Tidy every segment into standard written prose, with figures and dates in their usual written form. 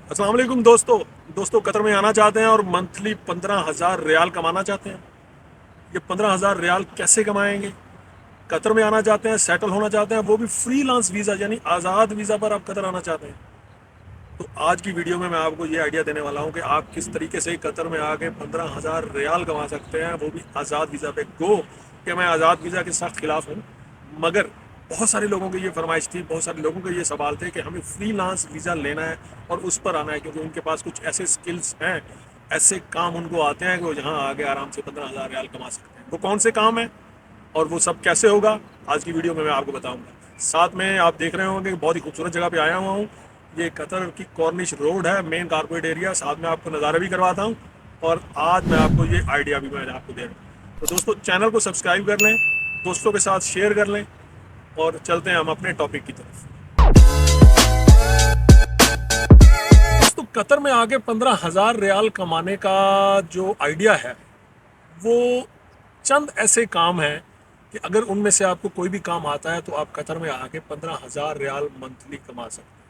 अस्सलाम वालेकुम दोस्तों कतर में आना चाहते हैं और मंथली 15,000 रियाल कमाना चाहते हैं। ये 15,000 रियाल कैसे कमाएंगे? कतर में आना चाहते हैं, सेटल होना चाहते हैं, वो भी फ्रीलांस वीज़ा यानी आज़ाद वीज़ा पर आप कतर आना चाहते हैं। तो आज की वीडियो में मैं आपको ये आइडिया देने वाला हूँ कि आप किस तरीके से कतर में आके 15,000 रियाल कमा सकते हैं, वो भी आज़ाद वीज़ा पे। गो कि मैं आज़ाद वीज़ा के सख्त खिलाफ हूँ, मगर बहुत सारे लोगों की ये फरमाइश थी, बहुत सारे लोगों के ये सवाल थे कि हमें फ्रीलांस वीज़ा लेना है और उस पर आना है, क्योंकि उनके पास कुछ ऐसे स्किल्स हैं, ऐसे काम उनको आते हैं कि वो यहाँ आके आराम से 15,000 रियाल कमा सकते हैं। वो कौन से काम हैं और वो सब कैसे होगा, आज की वीडियो में मैं आपको बताऊंगा। साथ में आप देख रहे होंगे कि बहुत ही खूबसूरत जगह पे आया हुआ हूँ। ये कतर की कॉर्निश रोड है, मेन कारपोरेट एरिया। साथ में आपको नज़ारा भी करवाता हूँ और आज मैं आपको ये आइडिया भी मैं आपको दे रहा हूँ। तो दोस्तों, चैनल को सब्सक्राइब कर लें, दोस्तों के साथ शेयर कर लें और चलते हैं हम अपने टॉपिक की तरफ। दोस्तों, कतर में आके 15,000 रियाल कमाने का जो आइडिया है, वो चंद ऐसे काम हैं कि अगर उनमें से आपको कोई भी काम आता है तो आप कतर में आके 15,000 रियाल मंथली कमा सकते हैं।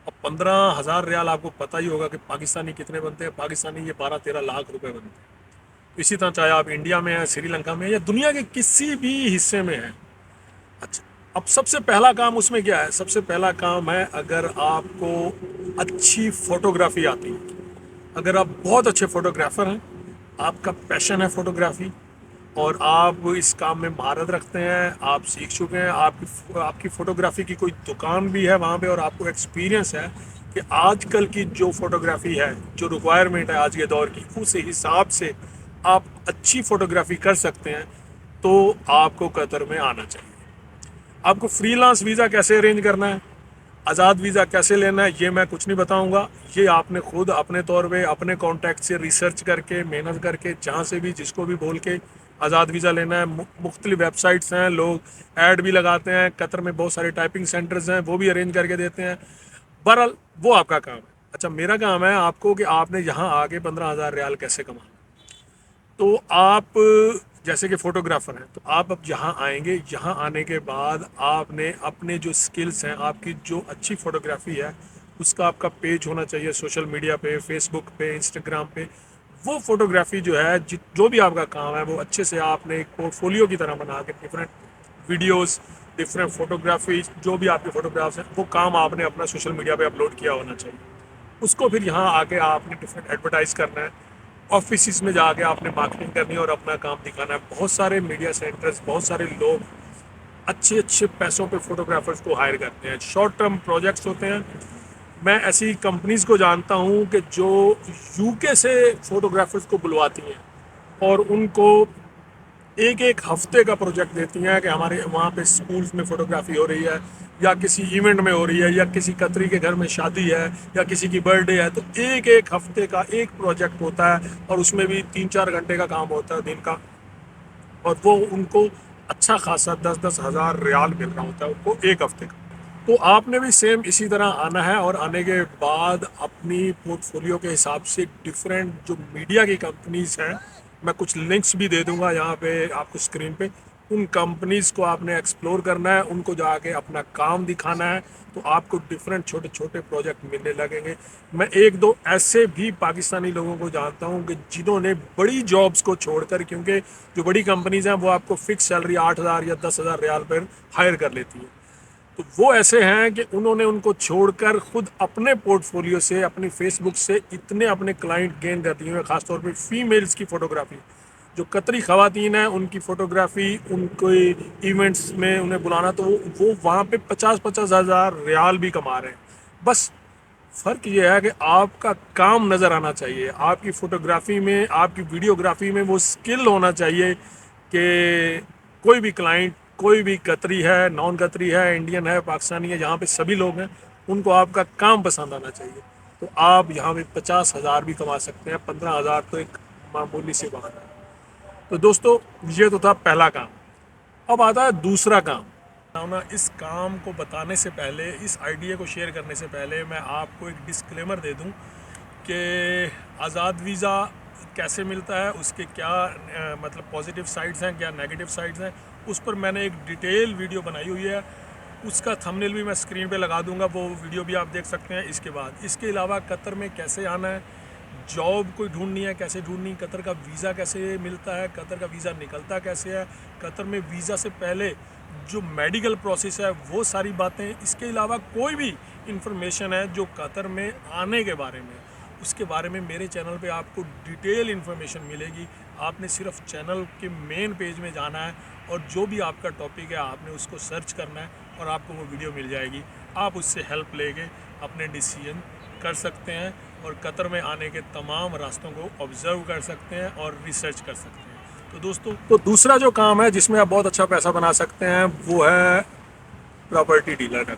अब 15,000 रियाल आपको पता ही होगा कि पाकिस्तानी कितने बनते हैं। पाकिस्तानी ये 12-13 लाख रुपए बनते हैं। इसी तरह चाहे आप इंडिया में हैं, श्रीलंका में हैं या दुनिया के किसी भी हिस्से में हैं। अच्छा, अब सबसे पहला काम उसमें क्या है? सबसे पहला काम है, अगर आपको अच्छी फोटोग्राफी आती है, अगर आप बहुत अच्छे फोटोग्राफर हैं, आपका पैशन है फोटोग्राफी और आप इस काम में महारत रखते हैं, आप सीख चुके हैं, आपकी आपकी फ़ोटोग्राफी की कोई दुकान भी है वहाँ पे और आपको एक्सपीरियंस है कि आजकल की जो फोटोग्राफी है, जो रिक्वायरमेंट है आज के दौर की, उस हिसाब से आप अच्छी फ़ोटोग्राफी कर सकते हैं, तो आपको कतर में आना चाहिए। आपको फ्रीलांस वीज़ा कैसे अरेंज करना है, आज़ाद वीज़ा कैसे लेना है, ये मैं कुछ नहीं बताऊंगा। ये आपने खुद अपने तौर पे अपने कॉन्टैक्ट से रिसर्च करके, मेहनत करके, जहाँ से भी जिसको भी बोल के आज़ाद वीज़ा लेना है। मुख्तलिफ वेबसाइट्स हैं, लोग ऐड भी लगाते हैं। कतर में बहुत सारे टाइपिंग सेंटर्स हैं, वो भी अरेंज करके देते हैं। बहरहाल वो आपका काम है। अच्छा, मेरा काम है आपको कि आपने यहाँ आके 15,000 रियाल कैसे कमाना। तो आप जैसे कि फ़ोटोग्राफ़र हैं, तो आप अब यहाँ आएंगे। यहाँ आने के बाद आपने अपने जो स्किल्स हैं, आपकी जो अच्छी फ़ोटोग्राफ़ी है, उसका आपका पेज होना चाहिए सोशल मीडिया पे, फेसबुक पे, इंस्टाग्राम पे। वो फ़ोटोग्राफ़ी जो है, जो भी आपका काम है, वो अच्छे से आपने एक पोर्टफोलियो की तरह बना के डिफरेंट वीडियोस, डिफरेंट फ़ोटोग्राफी, जो भी आपके फ़ोटोग्राफ्स हैं, वो काम आपने अपना सोशल मीडिया पे अपलोड किया होना चाहिए। उसको फिर यहाँ आके आपने डिफरेंट एडवर्टाइज करना है, ऑफिस में जाके आपने मार्केटिंग करनी है और अपना काम दिखाना है। बहुत सारे मीडिया सेंटर्स, बहुत सारे लोग अच्छे अच्छे पैसों पे फोटोग्राफर्स को हायर करते हैं। शॉर्ट टर्म प्रोजेक्ट्स होते हैं। मैं ऐसी कंपनीज को जानता हूँ कि जो यूके से फोटोग्राफर्स को बुलवाती हैं और उनको एक एक हफ्ते का प्रोजेक्ट देती हैं कि हमारे वहाँ पे स्कूल्स में फोटोग्राफी हो रही है, या किसी इवेंट में हो रही है, या किसी कतरी के घर में शादी है, या किसी की बर्थडे है। तो एक एक हफ्ते का एक प्रोजेक्ट होता है और उसमें भी 3-4 घंटे का काम होता है दिन का, और वो उनको अच्छा खासा 10-10 हज़ार रियाल मिल रहा होता है उनको एक हफ्ते का। तो आपने भी सेम इसी तरह आना है और आने के बाद अपनी पोर्टफोलियो के हिसाब से डिफरेंट जो मीडिया की कंपनीज हैं, मैं कुछ लिंक्स भी दे दूंगा यहाँ पे आपको स्क्रीन पे। उन कंपनीज को आपने एक्सप्लोर करना है, उनको जाके अपना काम दिखाना है, तो आपको डिफरेंट छोटे छोटे प्रोजेक्ट मिलने लगेंगे। मैं एक दो ऐसे भी पाकिस्तानी लोगों को जानता हूँ कि जिन्होंने बड़ी जॉब्स को छोड़कर, क्योंकि जो बड़ी कंपनीज हैं वो आपको फिक्स सैलरी 8,000 या 10,000 रियाल पर हायर कर लेती है, तो वो ऐसे हैं कि उन्होंने उनको छोड़कर खुद अपने पोर्टफोलियो से, अपनी फेसबुक से इतने अपने क्लाइंट गेन कर दिए हैं। खासतौर पे फीमेल्स की फ़ोटोग्राफी, जो कतरी ख़वातीन हैं, उनकी फ़ोटोग्राफी, उनको इवेंट्स में उन्हें बुलाना, तो वो वहाँ पे 50-50 हज़ार रियाल भी कमा रहे हैं। बस फ़र्क ये है कि आपका काम नज़र आना चाहिए, आपकी फ़ोटोग्राफी में, आपकी वीडियोग्राफी में वो स्किल होना चाहिए कि कोई भी क्लाइंट, कोई भी कतरी है, नॉन कतरी है, इंडियन है, पाकिस्तानी है, यहाँ पे सभी लोग हैं, उनको आपका काम पसंद आना चाहिए। तो आप यहाँ पे 50,000 भी कमा सकते हैं। 15,000 तो एक मामूली सी बात है। तो दोस्तों, ये तो था पहला काम। अब आता है दूसरा काम। ना, इस काम को बताने से पहले, इस आइडिया को शेयर करने से पहले, मैं आपको एक डिस्क्लेमर दे दूं कि आज़ाद वीज़ा कैसे मिलता है, उसके क्या मतलब पॉजिटिव साइड्स हैं, क्या नेगेटिव साइड्स हैं। उस पर मैंने एक डिटेल वीडियो बनाई हुई है। اس کا تھمبنیل بھی میں اسکرین پہ لگا دوں گا، وہ ویڈیو بھی آپ دیکھ سکتے ہیں اس کے بعد۔ اس کے علاوہ قطر میں کیسے آنا ہے، جاب کوئی ڈھونڈنی ہے کیسے ڈھونڈنی، قطر کا ویزا کیسے ملتا ہے، قطر کا ویزا نکلتا کیسے ہے، قطر میں ویزا سے پہلے جو میڈیکل پروسیس ہے وہ ساری باتیں، اس کے علاوہ کوئی بھی انفارمیشن ہے جو قطر میں آنے کے بارے میں، اس کے بارے میں میرے چینل پہ آپ کو ڈیٹیل انفارمیشن ملے گی۔ آپ نے صرف چینل کے مین پیج میں جانا ہے اور جو بھی آپ کا ٹاپک ہے آپ نے اس کو سرچ کرنا ہے اور آپ کو وہ ویڈیو مل جائے گی۔ آپ اس سے ہیلپ لے کے اپنے ڈیسیجن کر سکتے ہیں اور قطر میں آنے کے تمام راستوں کو آبزرو کر سکتے ہیں اور ریسرچ کر سکتے ہیں۔ تو دوستوں، تو دوسرا جو کام ہے جس میں آپ بہت اچھا پیسہ بنا سکتے ہیں وہ ہے پراپرٹی ڈیلر کا۔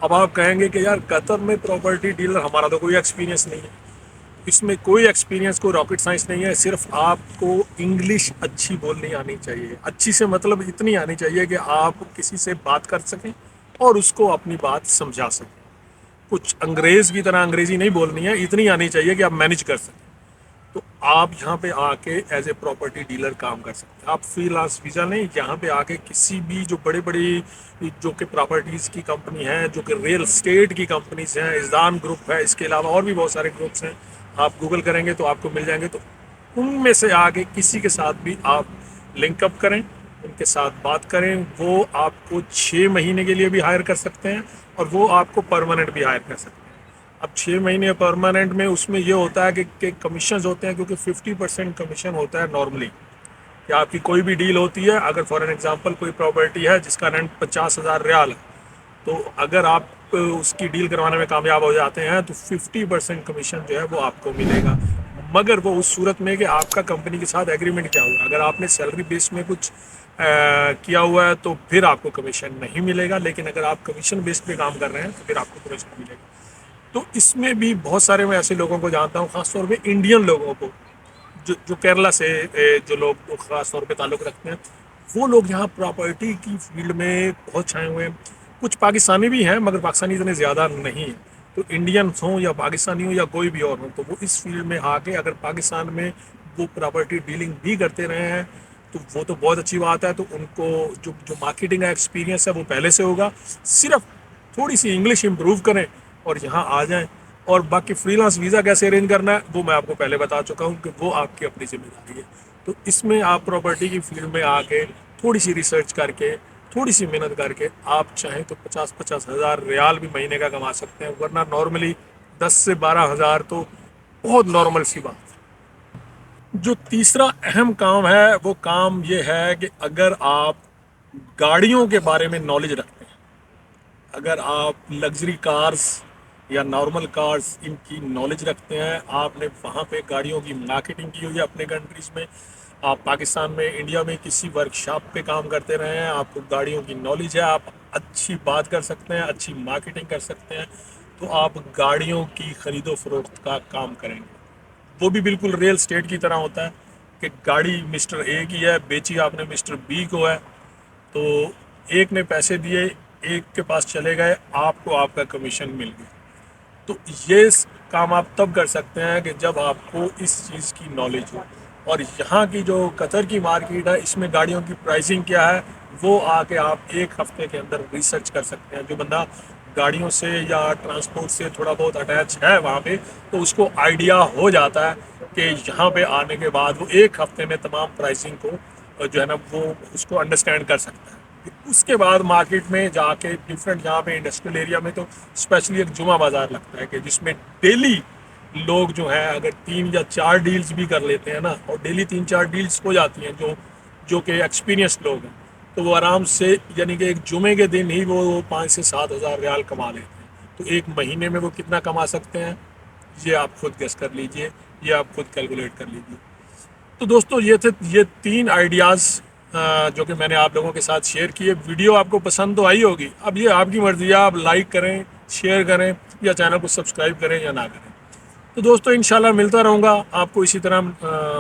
اب آپ کہیں گے کہ یار قطر میں پراپرٹی ڈیلر، ہمارا تو کوئی ایکسپیرینس نہیں ہے۔ اس میں کوئی ایکسپیرینس، کوئی راکٹ سائنس نہیں ہے، صرف آپ کو انگلش اچھی بولنی آنی چاہیے۔ اچھی سے مطلب اتنی آنی چاہیے کہ آپ کسی سے بات کر سکیں اور اس کو اپنی بات سمجھا سکیں۔ کچھ انگریز کی طرح انگریزی نہیں بولنی ہے، اتنی آنی چاہیے کہ آپ مینج کر سکیں۔ تو آپ یہاں پہ آ کے ایز اے پراپرٹی ڈیلر کام کر سکتے ہیں۔ آپ فری لانس ویزا نہیں، یہاں پہ آ کے کسی بھی جو بڑی جو کہ پراپرٹیز کی کمپنی ہیں، جو کہ ریل اسٹیٹ کی کمپنیز ہیں، ازدان گروپ ہے، اس کے علاوہ اور بھی بہت سارے گروپس ہیں، آپ گوگل کریں گے تو آپ کو مل جائیں گے۔ تو ان میں سے آگے کسی کے ساتھ بھی آپ لنک اپ کریں، ان کے ساتھ بات کریں، وہ آپ کو 6 مہینے کے لیے بھی ہائر کر سکتے ہیں اور وہ آپ کو پرماننٹ بھی ہائر کر سکتے ہیں۔ اب 6 مہینے پرماننٹ میں اس میں یہ ہوتا ہے کہ کمیشنز ہوتے ہیں، کیونکہ 50% کمیشن ہوتا ہے نارملی، کہ آپ کی کوئی بھی ڈیل ہوتی ہے، اگر فار این ایگزامپل کوئی پراپرٹی ہے جس کا رینٹ 50,000 ریال ہے، تو اگر آپ اس کی ڈیل کروانے میں کامیاب ہو جاتے ہیں تو 50% کمیشن جو ہے وہ آپ کو ملے گا، مگر وہ اس صورت میں کہ آپ کا کمپنی کے ساتھ ایگریمنٹ کیا ہوا۔ اگر آپ نے سیلری بیس میں کچھ کیا ہوا ہے تو پھر آپ کو کمیشن نہیں ملے گا، لیکن اگر آپ کمیشن بیس پہ کام کر رہے ہیں تو پھر آپ کو کمیشن ملے گا۔ تو اس میں بھی بہت سارے میں ایسے لوگوں کو جانتا ہوں، خاص طور پہ انڈین لوگوں کو، جو کیرلا سے جو لوگ خاص طور پہ تعلق رکھتے ہیں، وہ لوگ یہاں پراپرٹی کی فیلڈ میں بہت چھائے ہوئے ہیں۔ کچھ پاکستانی بھی ہیں مگر پاکستانی اتنے زیادہ نہیں ہیں۔ تو انڈینس ہوں یا پاکستانی ہوں یا کوئی بھی اور ہوں، تو وہ اس فیلڈ میں آ کے اگر پاکستان میں وہ پراپرٹی ڈیلنگ بھی کرتے رہے ہیں تو وہ تو بہت اچھی بات ہے۔ تو ان کو جو مارکیٹنگ کا ایکسپیرینس ہے وہ پہلے سے ہوگا، صرف تھوڑی سی انگلش امپروو کریں اور یہاں آ جائیں۔ اور باقی فری لانس ویزا کیسے ارینج کرنا ہے وہ میں آپ کو پہلے بتا چکا ہوں کہ وہ آپ کی اپنی ذمہ داری ہے۔ تو اس میں آپ پراپرٹی کی فیلڈ میں آ کے تھوڑی سی ریسرچ کر کے، تھوڑی سی محنت کر کے آپ چاہیں تو 50 ہزار ریال بھی مہینے کا کما سکتے ہیں، ورنہ نارملی 10 سے 12 ہزار تو بہت نارمل سی بات ہے۔ جو تیسرا اہم کام ہے وہ کام یہ ہے کہ اگر آپ گاڑیوں کے بارے میں نالج رکھتے ہیں، اگر آپ لگژری کارز یا نارمل کارز ان کی نالج رکھتے ہیں، آپ نے وہاں پہ گاڑیوں کی مارکیٹنگ کی ہوئی ہے اپنے کنٹریز میں، آپ پاکستان میں، انڈیا میں کسی ورک شاپ پہ کام کرتے رہے ہیں، آپ کو گاڑیوں کی نالج ہے، آپ اچھی بات کر سکتے ہیں، اچھی مارکیٹنگ کر سکتے ہیں، تو آپ گاڑیوں کی خرید و فروخت کا کام کریں گے۔ وہ بھی بالکل ریل اسٹیٹ کی طرح ہوتا ہے کہ گاڑی مسٹر اے کی ہے، بیچی آپ نے مسٹر بی کو ہے، تو ایک نے پیسے دیے، ایک کے پاس چلے گئے، آپ کو آپ کا کمیشن مل گیا۔ تو یہ کام آپ تب کر سکتے ہیں کہ جب آپ کو اس چیز کی نالج ہو۔ اور یہاں کی جو قطر کی مارکیٹ ہے، اس میں گاڑیوں کی پرائسنگ کیا ہے وہ آ کے آپ ایک ہفتے کے اندر ریسرچ کر سکتے ہیں۔ جو بندہ گاڑیوں سے یا ٹرانسپورٹ سے تھوڑا بہت اٹیچ ہے وہاں پہ، تو اس کو آئیڈیا ہو جاتا ہے کہ یہاں پہ آنے کے بعد وہ ایک ہفتے میں تمام پرائسنگ کو جو ہے نا وہ اس کو انڈرسٹینڈ کر سکتا ہے۔ اس کے بعد مارکیٹ میں جا کے ڈفرینٹ، یہاں پہ انڈسٹریل ایریا میں تو اسپیشلی ایک جمعہ بازار لگتا ہے کہ جس میں ڈیلی لوگ جو ہیں اگر 3 یا 4 ڈیلز بھی کر لیتے ہیں نا، اور ڈیلی 3-4 ڈیلز ہو جاتی ہیں جو کہ ایکسپیرینس لوگ ہیں، تو وہ آرام سے یعنی کہ ایک جمعے کے دن ہی وہ 5 سے 7 ہزار ریال کما لیتے ہیں۔ تو ایک مہینے میں وہ کتنا کما سکتے ہیں یہ آپ خود گیس کر لیجئے، یہ آپ خود کیلکولیٹ کر لیجئے۔ تو دوستو یہ 3 آئیڈیاز جو کہ میں نے آپ لوگوں کے ساتھ شیئر کیے۔ ویڈیو آپ کو پسند تو آئی ہوگی، اب یہ آپ کی مرضی ہے، آپ لائک کریں، شیئر کریں یا چینل کو سبسکرائب کریں یا نہ کریں۔ تو دوستو انشاءاللہ ملتا رہوں گا آپ کو اسی طرح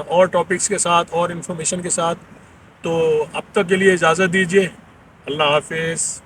اور ٹاپکس کے ساتھ اور انفارمیشن کے ساتھ۔ تو اب تک کے لیے اجازت دیجیے، اللہ حافظ۔